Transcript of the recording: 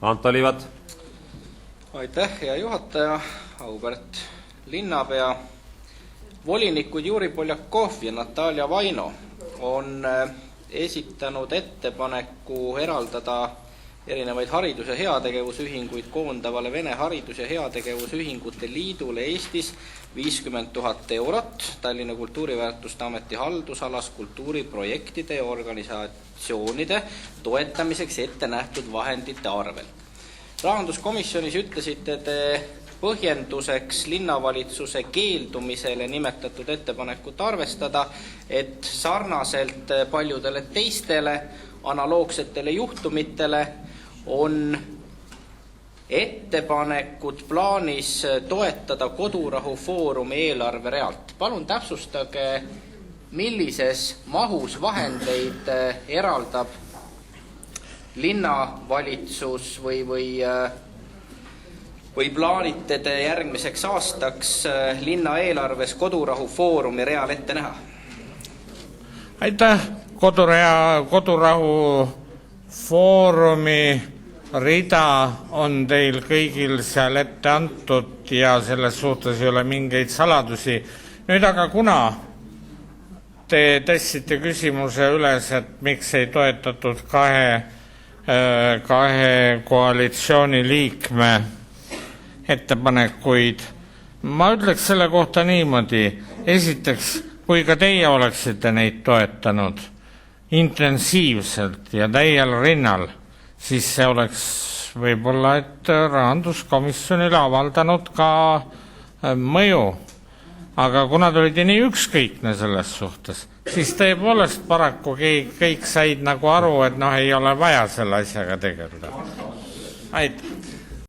Anto Liivat. Aitäh, hea juhataja, auväärt linnapea. Volinikud Juri Poljakov ja Natalia Vaino on esitanud ettepaneku eraldada erinevaid haridus- ja heategevusühinguid koondavale Vene haridus- ja heategevusühingute liidule Eestis 50 000 eurot Tallinna Kultuuriväärtuste Ameti haldusalas kultuuriprojektide ja organisatsioonide toetamiseks ette nähtud vahendite arvel. Rahanduskomisjonis ütlesite te põhjenduseks linnavalitsuse keeldumisele nimetatud ettepanekut arvestada, et sarnaselt paljudele teistele analoogsetele juhtumitele on ettepanekud plaanis toetada Kodurahu Foorumi eelarve realt. Palun täpsustage, millises mahus vahendeid eraldab linnavalitsus või plaanite te järgmiseks aastaks linna eelarves Kodurahu Foorumi real ette näha? Aitäh! Kodurahu Foorumi rida on teil kõigil seal ette antud ja selles suhtes ei ole mingeid saladusi. Nüüd aga kuna te tõstsite küsimuse üles, et miks ei toetatud kahe koalitsiooni liikme ettepanekuid, ma ütleks selle kohta niimoodi. Esiteks, kui ka teie oleksite neid toetanud intensiivselt ja täiel rinnal, siis see oleks võib-olla, et rahanduskomisjonile avaldanud ka mõju. Aga kuna te olite nii ükskõikne selles suhtes, siis tõepoolest paraku kõik said nagu aru, et ei ole vaja selle asjaga tegeleda. Aitäh!